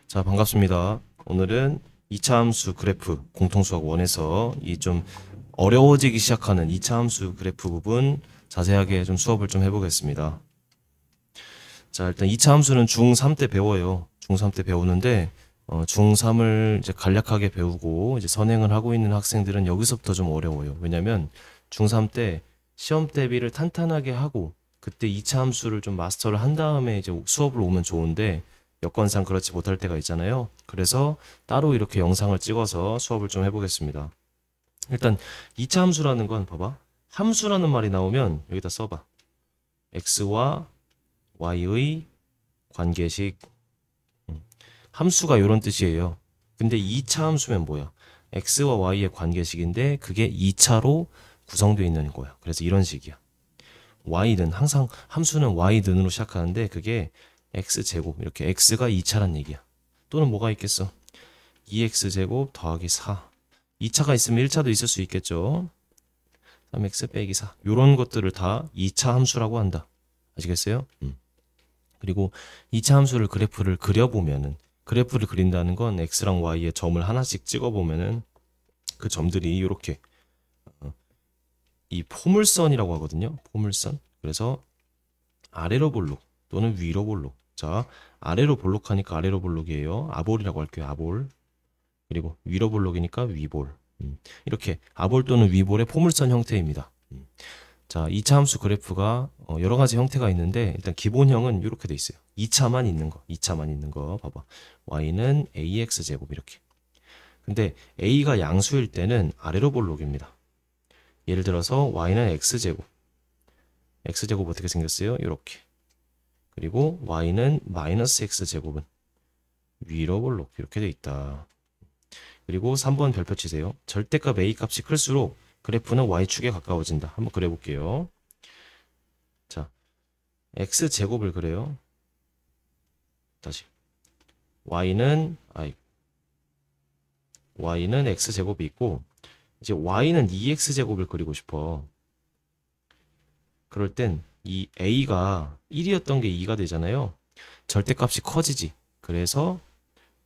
자, 반갑습니다. 오늘은 2차 함수 그래프 공통수학 1에서 이 좀 어려워지기 시작하는 2차 함수 그래프 부분 자세하게 좀 수업을 좀 해보겠습니다. 자, 일단 2차 함수는 중3 때 배워요. 중3 때 배우는데 중3을 이제 간략하게 배우고 이제 선행을 하고 있는 학생들은 여기서부터 좀 어려워요. 왜냐면 중3 때 시험 대비를 탄탄하게 하고 그때 2차 함수를 좀 마스터를 한 다음에 이제 수업을 오면 좋은데 여건상 그렇지 못할 때가 있잖아요. 그래서 따로 이렇게 영상을 찍어서 수업을 좀 해보겠습니다. 일단 2차 함수라는 건 봐봐. 함수라는 말이 나오면 여기다 써봐. x와 y의 관계식. 함수가 이런 뜻이에요. 근데 2차 함수면 뭐야? x와 y의 관계식인데 그게 2차로 구성되어 있는 거야. 그래서 이런 식이야. y는 항상 함수는 y는으로 시작하는데 그게 x제곱 이렇게 x가 2차란 얘기야. 또는 뭐가 있겠어? 2x제곱 더하기 4. 2차가 있으면 1차도 있을 수 있겠죠. 3x 빼기 4. 요런 것들을 다 2차 함수라고 한다. 아시겠어요? 그리고 2차 함수를 그래프를 그려보면은 그래프를 그린다는 건 x랑 y의 점을 하나씩 찍어보면은 그 점들이 이렇게 이 포물선이라고 하거든요. 포물선. 그래서 아래로 볼록 또는 위로 볼록. 자, 아래로 볼록하니까 아래로 볼록이에요. 아볼이라고 할게요. 아볼. 그리고 위로 볼록이니까 위볼. 이렇게 아볼 또는 위볼의 포물선 형태입니다. 자, 2차 함수 그래프가 여러 가지 형태가 있는데 일단 기본형은 이렇게 돼 있어요. 2차만 있는 거. 2차만 있는 거 봐봐. y는 ax제곱 이렇게. 근데 a가 양수일 때는 아래로 볼록입니다. 예를 들어서 y는 x제곱. x제곱 어떻게 생겼어요? 이렇게. 그리고 y는 마이너스 x제곱은 위로 볼록 이렇게 돼 있다. 그리고 3번 별표 치세요. 절대값 a 값이 클수록 그래프는 y축에 가까워진다. 한번 그려볼게요. 자, x제곱을 그래요. 다시. y는 x제곱이 있고 이제 y는 2x제곱을 그리고 싶어. 그럴 땐 이 a가 1이었던 게 2가 되잖아요. 절대값이 커지지. 그래서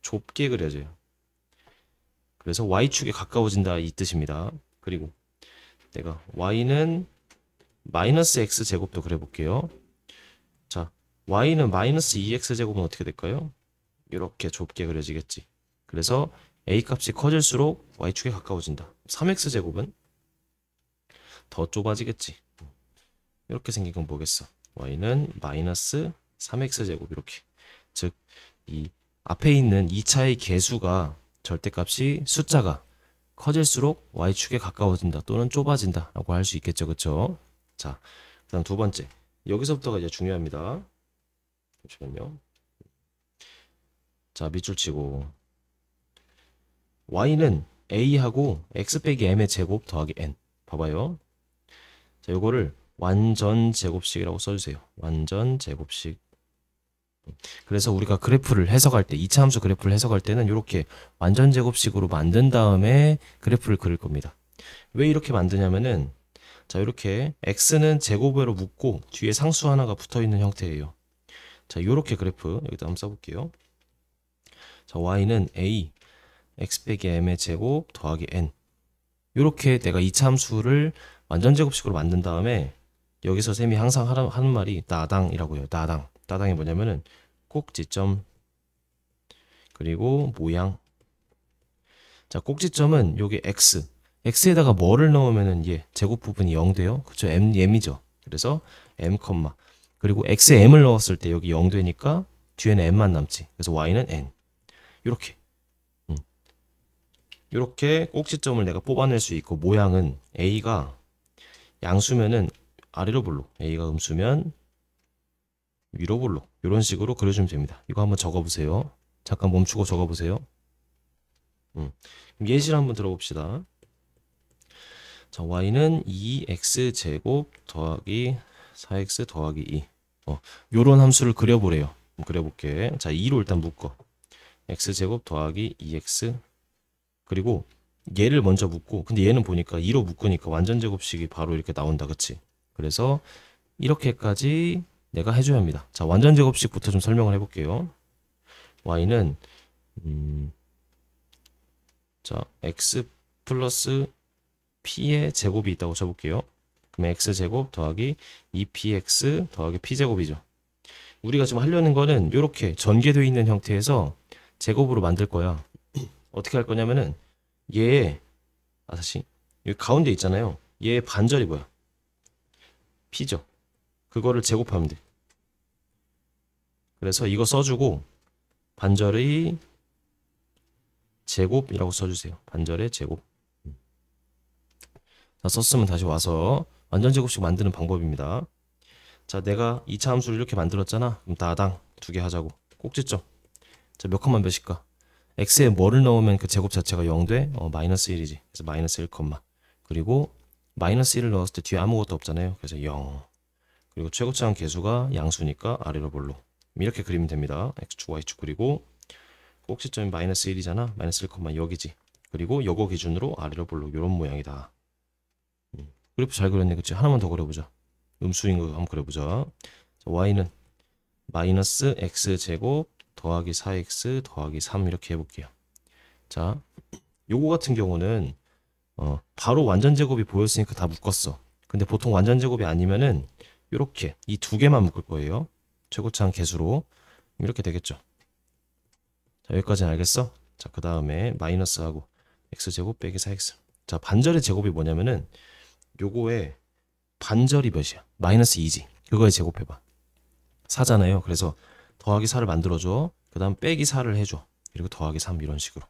좁게 그려져요. 그래서 y축에 가까워진다 이 뜻입니다. 그리고 내가 y는 마이너스 x제곱도 그려볼게요. 자, y는 마이너스 2x제곱은 어떻게 될까요? 이렇게 좁게 그려지겠지. 그래서 a 값이 커질수록 y축에 가까워진다. 3x제곱은 더 좁아지겠지. 이렇게 생긴 건 뭐겠어? y는 마이너스 3x제곱 이렇게. 즉, 이 앞에 있는 2차의 개수가 절대값이 숫자가 커질수록 y축에 가까워진다 또는 좁아진다 라고 할 수 있겠죠. 그쵸? 자, 그 다음 두 번째. 여기서부터가 이제 중요합니다. 잠시만요. 자, 밑줄 치고 y는 a하고 x 빼기 m의 제곱 더하기 n. 봐봐요. 자, 요거를 완전 제곱식이라고 써주세요. 완전 제곱식. 그래서 우리가 그래프를 해석할 때 2차 함수 그래프를 해석할 때는 이렇게 완전 제곱식으로 만든 다음에 그래프를 그릴 겁니다. 왜 이렇게 만드냐면은 자, 이렇게 x는 제곱으로 묶고 뒤에 상수 하나가 붙어 있는 형태예요. 자, 이렇게 그래프 여기다 한번 써볼게요. 자, y는 a x 빼기 m의 제곱 더하기 n. 이렇게 내가 2차 함수를 완전 제곱식으로 만든 다음에 여기서 쌤이 항상 하는 말이 따당이라고 해요. 따당. 따당이 뭐냐면은 꼭지점 그리고 모양. 자, 꼭지점은 여기 x. x에다가 뭐를 넣으면은 얘 제곱 부분이 0 돼요. 그쵸? m이죠. 그래서 m, 그리고 x에 m을 넣었을 때 여기 0 되니까 뒤에는 m만 남지. 그래서 y는 n. 이렇게. 이렇게 꼭지점을 내가 뽑아낼 수 있고 모양은 a가 양수면은 아래로 볼록, a가 음수면 위로 볼록 이런 식으로 그려주면 됩니다. 이거 한번 적어보세요. 잠깐 멈추고 적어보세요. 예시를 한번 들어봅시다. 자, y는 2x제곱 더하기 4x 더하기 2. 요런 함수를 그려보래요. 그려볼게. 자, 2로 일단 묶어. x제곱 더하기 2x. 그리고 얘를 먼저 묶고, 근데 얘는 보니까 2로 묶으니까 완전 제곱식이 바로 이렇게 나온다. 그치? 그래서 이렇게까지 내가 해줘야 합니다. 자, 완전 제곱식부터 좀 설명을 해볼게요. y는 자, x 플러스 p의 제곱이 있다고 쳐볼게요. 그럼 x제곱 더하기 2px 더하기 p제곱이죠. 우리가 지금 하려는 거는 이렇게 전개되어 있는 형태에서 제곱으로 만들 거야. 어떻게 할 거냐면은 얘 다시 여기 가운데 있잖아요. 얘의 반절이 뭐야? p죠. 그거를 제곱하면 돼. 그래서 이거 써주고 반절의 제곱이라고 써주세요. 반절의 제곱. 자, 썼으면 다시 와서 완전 제곱식 만드는 방법입니다. 자, 내가 2차 함수를 이렇게 만들었잖아. 그럼 나당 두 개 하자고. 꼭지점. 자, 몇 컴마 몇일까? x에 뭐를 넣으면 그 제곱 자체가 0 돼? 마이너스 1이지. 그래서 마이너스 1 컴마. 그리고 마이너스 1을 넣었을 때 뒤에 아무것도 없잖아요. 그래서 0. 그리고 최고차항 계수가 양수니까 아래로 볼로. 이렇게 그리면 됩니다. x축, y축 그리고 꼭지점이 마이너스 1이잖아. 마이너스 1 컴마 여기지. 그리고 요거 기준으로 아래로 볼로 이런 모양이다. 그래프 잘 그렸네. 그치? 하나만 더 그려보자. 음수인 거 한번 그려보자. 자, y는 마이너스 x제곱 더하기 4x 더하기 3 이렇게 해볼게요. 자, 요거 같은 경우는 바로 완전 제곱이 보였으니까 다 묶었어. 근데 보통 완전 제곱이 아니면은 요렇게 이 두 개만 묶을 거예요. 최고차항 계수로. 이렇게 되겠죠. 자, 여기까지는 알겠어? 자, 그 다음에 마이너스하고 x제곱 빼기 4x. 자, 반절의 제곱이 뭐냐면은 요거의 반절이 몇이야? 마이너스 2지. 그거에 제곱해봐. 4잖아요. 그래서 더하기 4를 만들어줘. 그 다음 빼기 4를 해줘. 그리고 더하기 3 이런 식으로.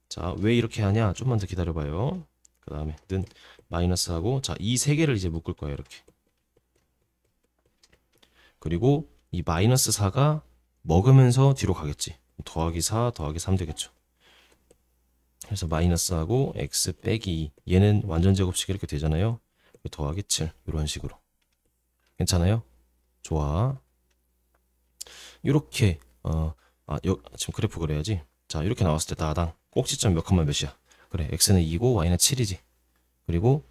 자, 왜 이렇게 하냐? 좀만 더 기다려봐요. 그 다음에 는 마이너스하고 자, 이 세 개를 이제 묶을 거야. 이렇게. 그리고 이 마이너스 4가 먹으면서 뒤로 가겠지. 더하기 4 더하기 3 되겠죠. 그래서 마이너스하고 x 빼기 2. 얘는 완전 제곱식 이렇게 되잖아요. 더하기 7 이런 식으로. 괜찮아요? 좋아. 이렇게 지금 그래프 그려야지. 자, 이렇게 나왔을 때 나당 꼭지점 몇 컴마 몇이야? 그래, x는 2고 y는 7이지. 그리고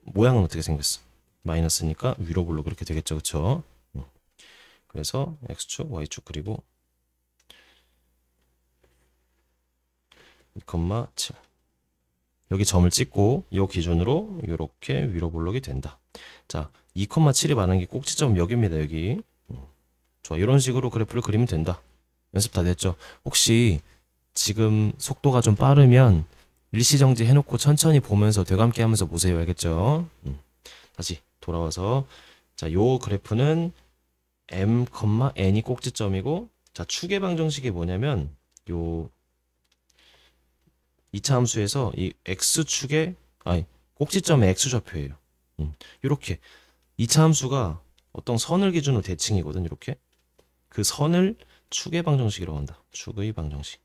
모양은 어떻게 생겼어? 마이너스니까 위로 볼로 그렇게 되겠죠. 그쵸? 그래서 x축, y축 그리고 2,7 여기 점을 찍고 이 기준으로 이렇게 위로 볼록이 된다. 자, 2,7이 많은 게 꼭지점 여기입니다. 여기. 좋아, 이런 식으로 그래프를 그리면 된다. 연습 다 됐죠? 혹시 지금 속도가 좀 빠르면 일시정지 해놓고 천천히 보면서 되감기 하면서 보세요. 알겠죠? 다시 돌아와서 자, 요 그래프는 m, n이 꼭지점이고 자, 축의 방정식이 뭐냐면 요 2차 함수에서 이 x축의 꼭지점의 x좌표예요. 이렇게 2차 함수가 어떤 선을 기준으로 대칭이거든. 이렇게 그 선을 축의 방정식이라고 한다. 축의 방정식.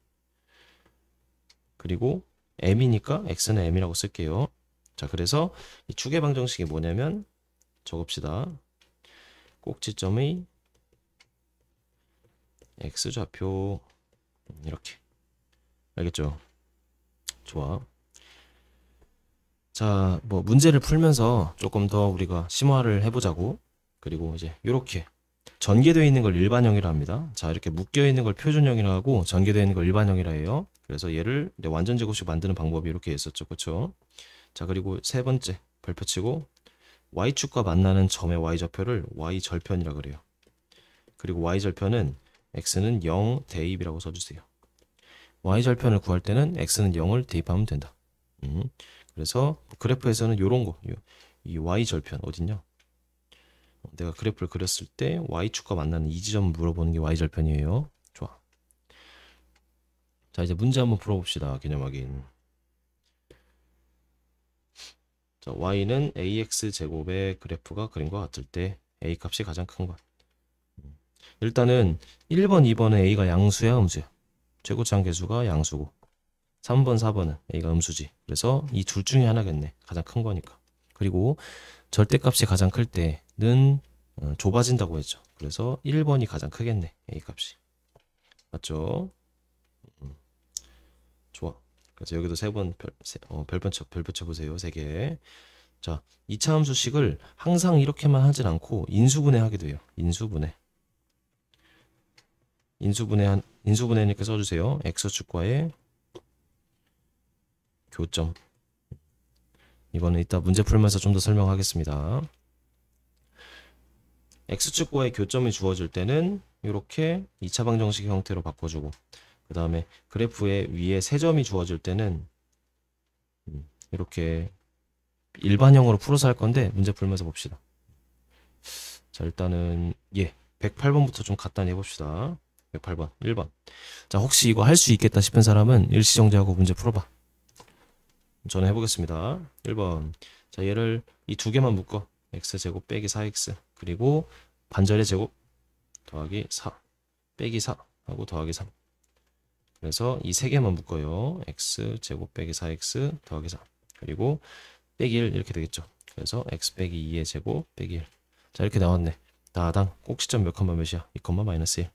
그리고 m이니까 x는 m이라고 쓸게요. 자, 그래서 이 축의 방정식이 뭐냐면 적읍시다. 꼭지점의 x좌표 이렇게. 알겠죠? 좋아. 자, 뭐 문제를 풀면서 조금 더 우리가 심화를 해보자고. 그리고 이제 이렇게 전개되어 있는 걸 일반형이라 합니다. 자, 이렇게 묶여 있는 걸 표준형이라 하고 전개되어 있는 걸 일반형이라 해요. 그래서 얘를 완전 제곱식 만드는 방법이 이렇게 있었죠. 그렇죠? 자, 그리고 세 번째 별표 치고 y축과 만나는 점의 y좌표를 y절편이라 그래요. 그리고 y절편은 x는 0 대입이라고 써주세요. y절편을 구할 때는 x는 0을 대입하면 된다. 그래서 그래프에서는 요런 거, 이 y절편 어딨냐? 내가 그래프를 그렸을 때 y축과 만나는 이 지점을 물어보는 게 y절편이에요. 좋아. 자, 이제 문제 한번 풀어봅시다. 개념 확인. 자, y는 ax 제곱의 그래프가 그린 것 같을 때 a 값이 가장 큰 것. 일단은 1번, 2번은 a가 양수야, 음수야? 최고차항 계수가 양수고 3번, 4번은 a가 음수지. 그래서 이 둘 중에 하나겠네. 가장 큰 거니까. 그리고 절대값이 가장 클 때는 좁아진다고 했죠. 그래서 1번이 가장 크겠네. a 값이. 맞죠? 좋아. 그래서 여기도 세 번 별표 쳐보세요. 3개. 자, 2차 함수식을 항상 이렇게만 하진 않고 인수분해 하게 돼요. 인수분해. 인수분해니까 써주세요. x축과의 교점. 이거는 이따 문제 풀면서 좀 더 설명하겠습니다. x축과의 교점이 주어질 때는 이렇게 2차 방정식 형태로 바꿔주고, 그 다음에 그래프의 위에 세 점이 주어질 때는 이렇게 일반형으로 풀어서 할 건데 문제 풀면서 봅시다. 자, 일단은 108번부터 좀 간단히 해봅시다. 108번 1번. 자, 혹시 이거 할 수 있겠다 싶은 사람은 일시정지하고 문제 풀어봐. 저는 해보겠습니다. 1번. 자, 얘를 이 두 개만 묶어. x제곱 빼기 4x, 그리고 반절의 제곱 더하기 4 빼기 4 하고 더하기 3. 그래서 이 세 개만 묶어요. x제곱 빼기 4x 더하기 4, 그리고 빼기 1 이렇게 되겠죠. 그래서 x 빼기 2의 제곱 빼기 1. 자, 이렇게 나왔네. 다당 꼭지점 몇 컴마 몇이야? 2 컴마 마이너스 1.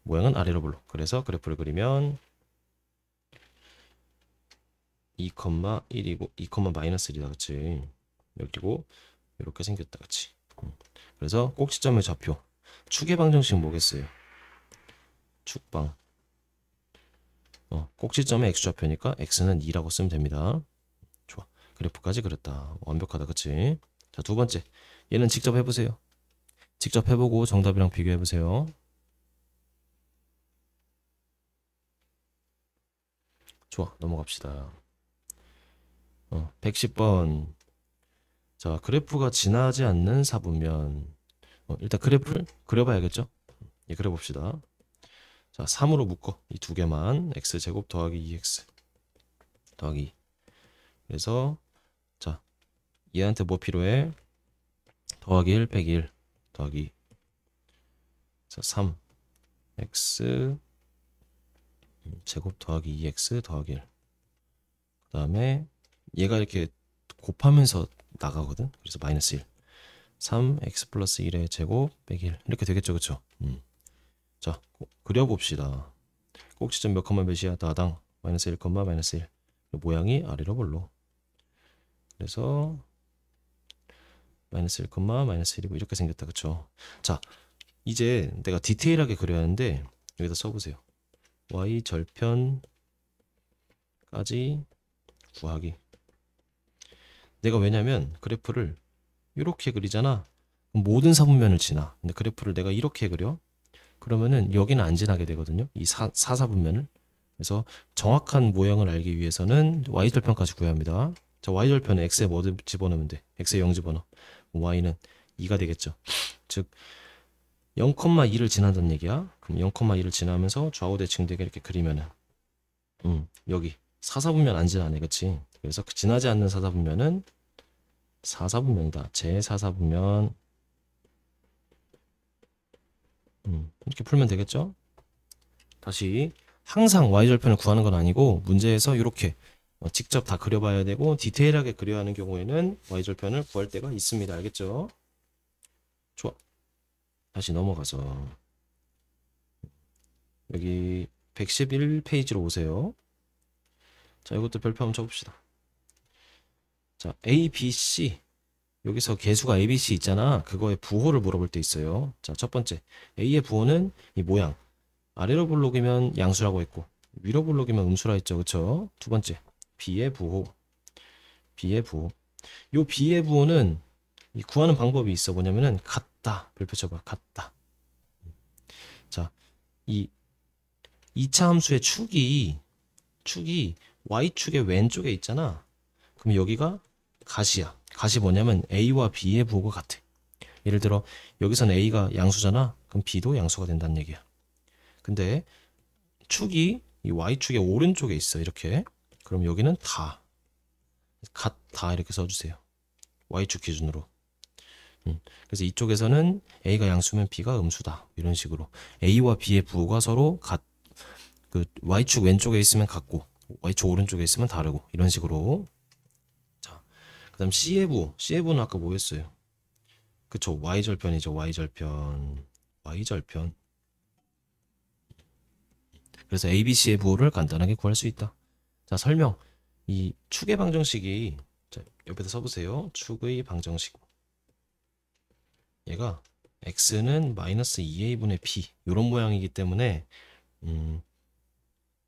모양은 아래로 볼로. 그래서 그래프를 그리면 2 컴마 1이고 2 컴마 마이너스 1이다, 그치? 여기고 이렇게 생겼다, 그치? 그래서 꼭지점의 좌표, 축의 방정식 뭐겠어요? 축방. 꼭지점의 x좌표니까 x는 2라고 쓰면 됩니다. 좋아. 그래프까지 그렸다. 완벽하다, 그치? 자, 두 번째. 얘는 직접 해보세요. 직접 해보고 정답이랑 비교해보세요. 좋아. 넘어갑시다. 110번. 자, 그래프가 지나지 않는 사분면. 일단 그래프를 그려봐야겠죠? 예, 그려봅시다. 자, 3으로 묶어. 이 두 개만. x제곱 더하기 2x 더하기 2. 그래서 자, 얘한테 뭐 필요해? 더하기 1 빼기 1 더하기 2. 자, 3 x 제곱 더하기 2x 더하기 1. 그 다음에 얘가 이렇게 곱하면서 나가거든. 그래서 마이너스 1. 3x 플러스 1의 제곱 빼기 1 이렇게 되겠죠, 그쵸? 자, 그려봅시다. 꼭지점 몇 컴마 몇이야? 다당 마이너스 1 컴마 마이너스 1. 모양이 아래로 볼로. 그래서 마이너스 1 컴마 마이너스 1이고 이렇게 생겼다, 그쵸? 자, 이제 내가 디테일하게 그려야 하는데 여기다 써보세요. y 절편까지 구하기. 내가 왜냐면 그래프를 이렇게 그리잖아. 모든 사분면을 지나. 근데 그래프를 내가 이렇게 그려. 그러면은 여기는 안 지나게 되거든요. 이 사사분면을. 그래서 정확한 모양을 알기 위해서는 y절편까지 구해야 합니다. 자, y절편은 x에 뭐 집어넣으면 돼? x에 0 집어넣어. y는 2가 되겠죠. 즉 0,2를 지나던 얘기야. 그럼 0,2를 지나면서 좌우 대칭되게 이렇게 그리면은 여기 사사분면 안 지나네, 그치? 그래서 그 지나지 않는 사사분면은 사사분면이다. 제4사분면. 이렇게 풀면 되겠죠? 다시 항상 y절편을 구하는 건 아니고 문제에서 이렇게 직접 다 그려봐야 되고 디테일하게 그려야 하는 경우에는 y절편을 구할 때가 있습니다. 알겠죠? 좋아. 다시 넘어가서 여기 111페이지로 오세요. 자, 이것도 별표 한번 쳐봅시다. 자, A, B, C. 여기서 개수가 A, B, C 있잖아. 그거의 부호를 물어볼 때 있어요. 자, 첫 번째. A의 부호는 이 모양. 아래로 볼록이면 양수라고 했고, 위로 볼록이면 음수라 했죠. 그쵸? 두 번째. B의 부호. B의 부호. 요 B의 부호는 이 구하는 방법이 있어. 뭐냐면은 같다. 별표 쳐봐. 같다. 자, 이 2차 함수의 축이 Y축의 왼쪽에 있잖아. 그럼 여기가 가시야. 가시 뭐냐면 A와 B의 부호가 같아. 예를 들어 여기서는 A가 양수잖아. 그럼 B도 양수가 된다는 얘기야. 근데 축이 이 Y축의 오른쪽에 있어. 이렇게. 그럼 여기는 같다 이렇게 써주세요. Y축 기준으로. 그래서 이쪽에서는 A가 양수면 B가 음수다. 이런 식으로 A와 B의 부호가 서로 그 Y축 왼쪽에 있으면 같고 Y축 오른쪽에 있으면 다르고 이런 식으로. 자, 그 다음 C의 부호는 아까 뭐 했어요? 그쵸, Y절편이죠. Y절편. 그래서 ABC의 부호를 간단하게 구할 수 있다. 자, 설명. 이 축의 방정식이, 자, 옆에다 써보세요. 축의 방정식. 얘가 x는 마이너스 2a분의 b 이런 모양이기 때문에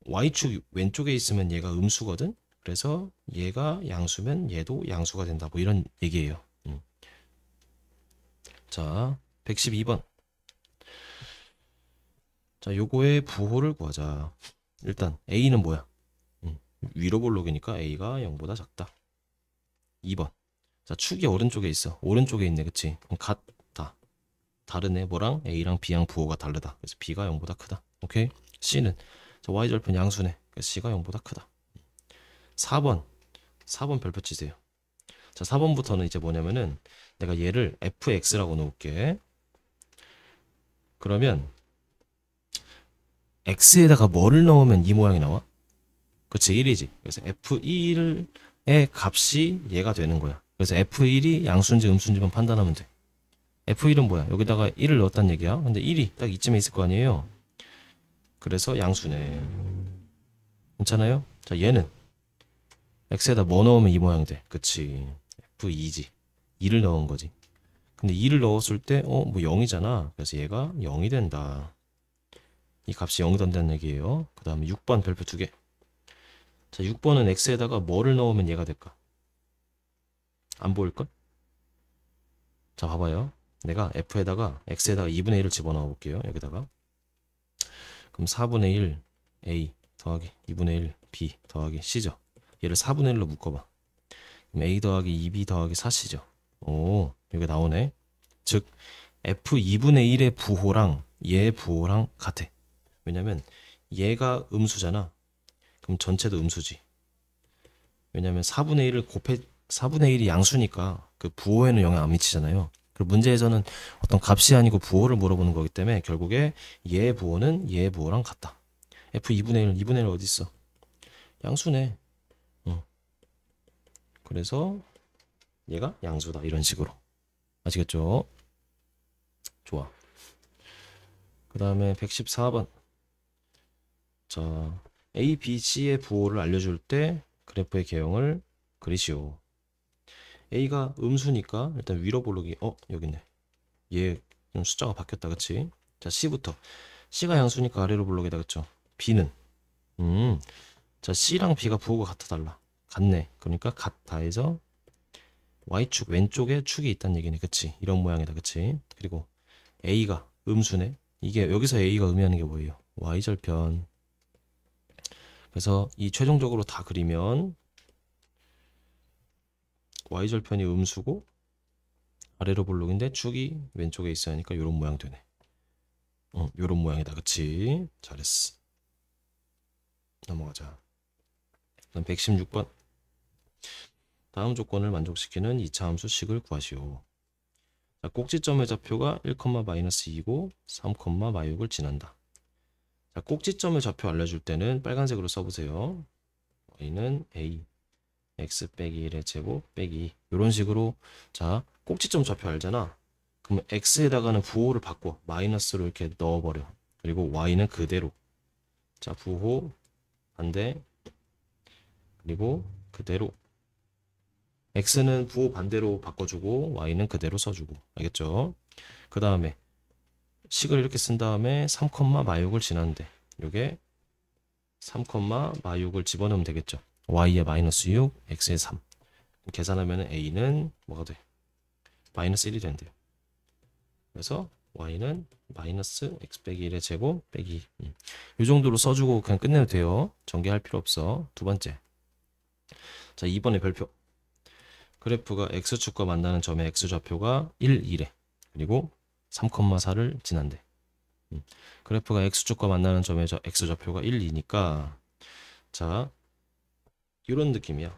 y축 왼쪽에 있으면 얘가 음수거든. 그래서 얘가 양수면 얘도 양수가 된다. 뭐 이런 얘기예요. 자, 112번. 자, 요거의 부호를 구하자. 일단 a는 뭐야? 위로 볼록이니까 a가 0보다 작다. 2번. 자, 축이 오른쪽에 있어. 오른쪽에 있네. 그치? 그럼 같다. 다르네. 뭐랑? a랑 b랑 부호가 다르다. 그래서 b가 0보다 크다. 오케이? c는 자, y절편 양수네. 그래서 c가 0보다 크다. 4번. 4번 별표 치세요. 자, 4번부터는 이제 뭐냐면은 내가 얘를 fx라고 놓을게. 그러면 x에다가 뭐를 넣으면 이 모양이 나와? 그치, 1이지. 그래서 f1의 값이 얘가 되는 거야. 그래서 f1이 양수인지 음수인지만 판단하면 돼. f1은 뭐야? 여기다가 1을 넣었단 얘기야. 근데 1이 딱 이쯤에 있을 거 아니에요. 그래서 양수네. 괜찮아요? 자, 얘는 x에다 뭐 넣으면 이 모양이 돼. 그치, f2지. 2를 넣은 거지. 근데 2를 넣었을 때 뭐 0이잖아. 그래서 얘가 0이 된다. 이 값이 0이 된다는 얘기예요. 그 다음에 6번 별표 2개. 자, 6번은 x에다가 뭐를 넣으면 얘가 될까? 안 보일걸? 자, 봐봐요. 내가 f에다가 x에다가 2분의 1을 집어넣어 볼게요. 여기다가. 그럼 4분의 1 a 더하기 2분의 1 b 더하기 c죠. 얘를 4분의 1로 묶어봐. 그럼 a 더하기 2b 더하기 4c죠. 오, 이게 나오네. 즉 f2분의 1의 부호랑 얘의 부호랑 같아. 왜냐면 얘가 음수잖아. 그럼 전체도 음수지. 왜냐면 4분의 1을 4분의 1이 양수니까 그 부호에는 영향 안 미치잖아요. 그리고 문제에서는 어떤 값이 아니고 부호를 물어보는 거기 때문에 결국에 얘의 부호는 얘의 부호랑 같다. f2분의 1, 2분의 1 어디 있어? 양수네. 그래서 얘가 양수다. 이런 식으로. 아시겠죠? 좋아. 그 다음에 114번. 자, A, B, C의 부호를 알려줄 때 그래프의 개형을 그리시오. A가 음수니까 일단 위로 볼록이 여기 있네. 얘 좀 숫자가 바뀌었다. 그치? 자, C부터. C가 양수니까 아래로 볼록이다. 그쵸? B는 자, C랑 B가 부호가 같아 달라. 같네. 그러니까 같다 해서 Y축 왼쪽에 축이 있다는 얘기네. 그치? 이런 모양이다. 그치? 그리고 A가 음수네. 이게 여기서 A가 의미하는 게 뭐예요? Y절편. 그래서 이 최종적으로 다 그리면 Y절편이 음수고 아래로 볼록인데 축이 왼쪽에 있어야 하니까 요런 모양 되네. 요런 모양이다. 그치? 잘했어. 넘어가자. 그다음 116번. 다음 조건을 만족시키는 2차 함수 식을 구하시오. 자, 꼭지점의 좌표가 1,-2고 3,-6을 지난다. 자, 꼭지점의 좌표 알려줄 때는 빨간색으로 써보세요. y는 a x 빼기 1의 제곱 빼기 2 이런 식으로. 자, 꼭지점 좌표 알잖아. 그러면 x에다가는 부호를 바꿔 마이너스로 이렇게 넣어버려. 그리고 y는 그대로. 자, 부호 반대 그리고 그대로. x는 부호 반대로 바꿔주고 y는 그대로 써주고. 알겠죠? 그 다음에 식을 이렇게 쓴 다음에 3,-6을 지났는데 요게 3,-6을 집어넣으면 되겠죠. y에 마이너스 6, x에 3. 계산하면 a는 뭐가 돼? 마이너스 1이 된대요. 그래서 y는 마이너스 x 빼기 1의 제곱 빼기 2. 이 정도로 써주고 그냥 끝내도 돼요. 전개할 필요 없어. 두 번째. 자, 2번의 별표. 그래프가 x축과 만나는 점의 x좌표가 1, 2래. 그리고 3,4를 지난대. 그래프가 x축과 만나는 점의 x좌표가 1, 2니까 자, 이런 느낌이야.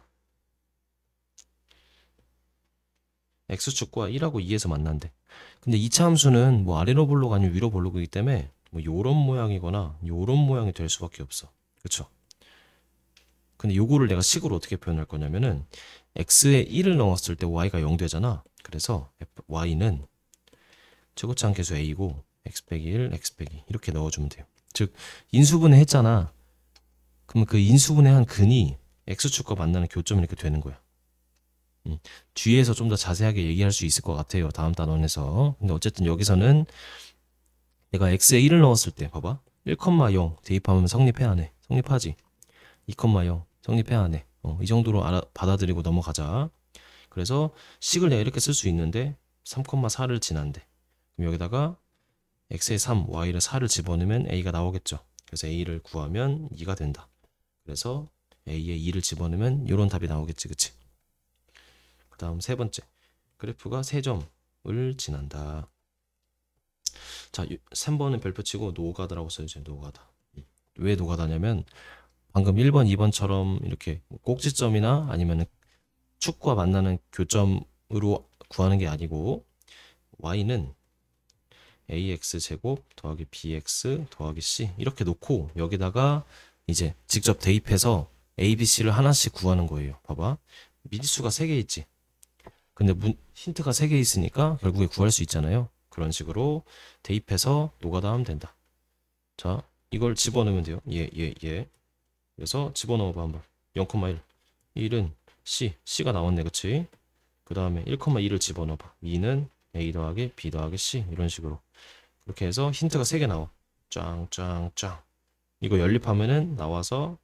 x축과 1하고 2에서 만난대. 근데 2차 함수는 뭐 아래로 볼록 아니면 위로 볼록이기 때문에 뭐 요런 모양이거나 요런 모양이 될 수밖에 없어. 그쵸? 근데 요거를 내가 식으로 어떻게 표현할 거냐면은 x에 1을 넣었을 때 y가 0 되잖아. 그래서 y는 최고차항 계수 a고 x 빼기 1, x 빼기 이렇게 넣어주면 돼요. 즉 인수분해 했잖아. 그러면 그 인수분해한 근이 x축과 만나는 교점이 이렇게 되는 거야. 뒤에서 좀 더 자세하게 얘기할 수 있을 것 같아요. 다음 단원에서. 근데 어쨌든 여기서는 내가 x에 1을 넣었을 때 봐봐. 1,0 대입하면 성립해 안 해? 성립하지. 2,0 성립해 안 해? 이 정도로 받아들이고 넘어가자. 그래서 식을 내가 이렇게 쓸 수 있는데 3,4를 지난대. 그럼 여기다가 x에 3, y를 4를 집어넣으면 a가 나오겠죠. 그래서 a를 구하면 2가 된다. 그래서 a에 2를 집어넣으면 이런 답이 나오겠지, 그치? 그 다음 세 번째, 그래프가 3점을 지난다. 자, 3번은 별표치고 노가다라고 써주세요. 노가다. 왜 노가다냐면 방금 1번, 2번처럼 이렇게 꼭지점이나 아니면 축과 만나는 교점으로 구하는 게 아니고 y는 ax 제곱 더하기 bx 더하기 c 이렇게 놓고 여기다가 이제 직접 대입해서 a, b, c를 하나씩 구하는 거예요. 봐봐. 미지수가 3개 있지. 근데 힌트가 3개 있으니까 결국에 구할 수 있잖아요. 그런 식으로 대입해서 노가다 하면 된다. 자, 이걸 집어넣으면 돼요. 얘. 그래서 집어넣어봐 한번. 0,1. 1은 C가 나왔네, 그치? 그 다음에 1,2를 집어넣어봐. 2는 A 더하기 B 더하기 C 이런 식으로. 그렇게 해서 힌트가 3개 나와. 짱. 이거 연립하면은 나와서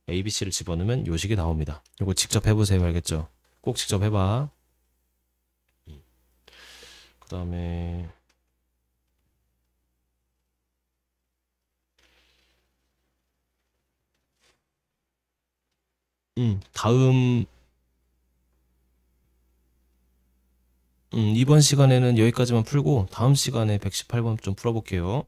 A, B, C를 집어넣으면 요식이 나옵니다. 이거 직접 해보세요. 알겠죠? 꼭 직접 해봐. 그 다음에 다음 이번 시간에는 여기까지만 풀고 다음 시간에 118번 좀 풀어볼게요.